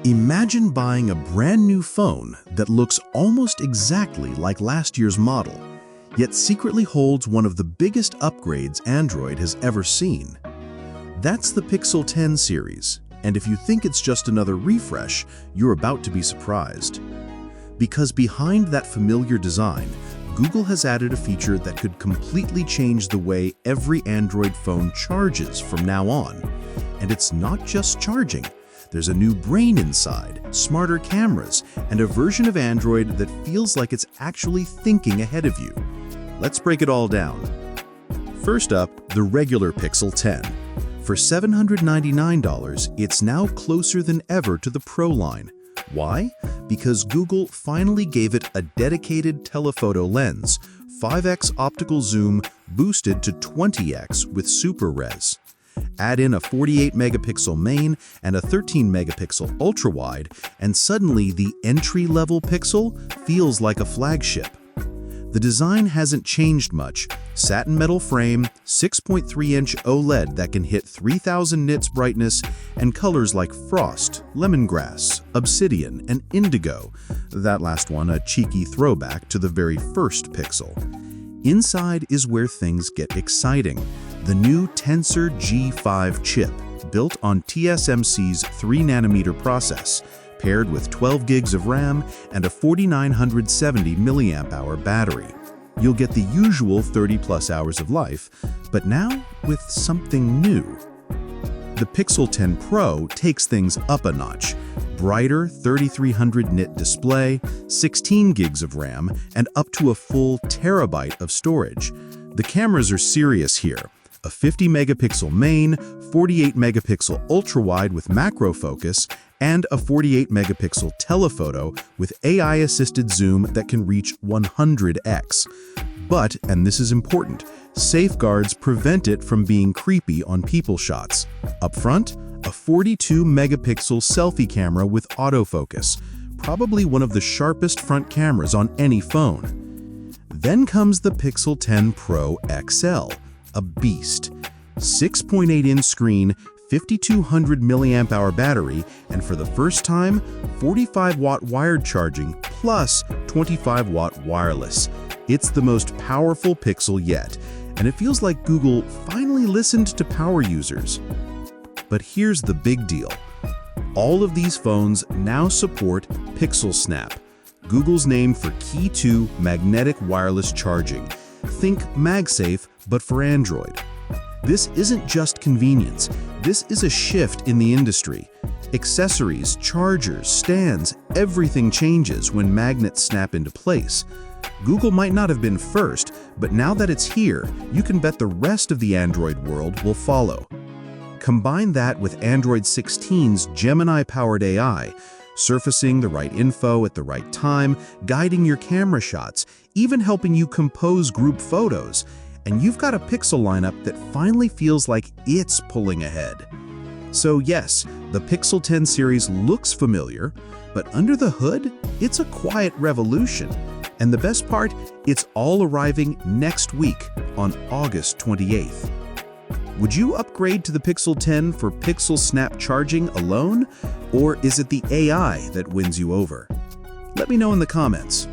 Imagine buying a brand new phone that looks almost exactly like last year's model, yet secretly holds one of the biggest upgrades Android has ever seen. That's the Pixel 10 series, and if you think it's just another refresh, you're about to be surprised. Because behind that familiar design, Google has added a feature that could completely change the way every Android phone charges from now on. And it's not just charging. There's a new brain inside, smarter cameras, and a version of Android that feels like it's actually thinking ahead of you. Let's break it all down. First up, the regular Pixel 10. For $799, it's now closer than ever to the Pro line. Why? Because Google finally gave it a dedicated telephoto lens, 5x optical zoom boosted to 20x with super res. Add in a 48-megapixel main and a 13-megapixel ultra-wide, and suddenly the entry-level Pixel feels like a flagship. The design hasn't changed much. Satin metal frame, 6.3-inch OLED that can hit 3000 nits brightness, and colors like frost, lemongrass, obsidian, and indigo. That last one a cheeky throwback to the very first Pixel. Inside is where things get exciting. The new Tensor G5 chip, built on TSMC's 3nm process, paired with 12 gigs of RAM and a 4970 mAh battery. You'll get the usual 30+ hours of life, but now with something new. The Pixel 10 Pro takes things up a notch. Brighter 3300 nit display, 16 gigs of RAM, and up to a full terabyte of storage. The cameras are serious here. A 50-megapixel main, 48-megapixel ultra-wide with macro focus, and a 48-megapixel telephoto with AI-assisted zoom that can reach 100x. But, and this is important, safeguards prevent it from being creepy on people shots. Up front, a 42-megapixel selfie camera with autofocus, probably one of the sharpest front cameras on any phone. Then comes the Pixel 10 Pro XL, a beast. 6.8-inch screen, 5200 mAh battery, and for the first time, 45-watt wired charging plus 25-watt wireless. It's the most powerful Pixel yet, and it feels like Google finally listened to power users. But here's the big deal. All of these phones now support Pixelsnap, Google's name for Key 2 magnetic wireless charging. Think MagSafe, but for Android. This isn't just convenience. This is a shift in the industry. Accessories, chargers, stands, everything changes when magnets snap into place. Google might not have been first, but now that it's here, you can bet the rest of the Android world will follow. Combine that with Android 16's Gemini-powered AI, surfacing the right info at the right time, guiding your camera shots, even helping you compose group photos, and you've got a Pixel lineup that finally feels like it's pulling ahead. So yes, the Pixel 10 series looks familiar, but under the hood, it's a quiet revolution. And the best part, it's all arriving next week on August 28th. Would you upgrade to the Pixel 10 for Pixelsnap charging alone, or is it the AI that wins you over? Let me know in the comments.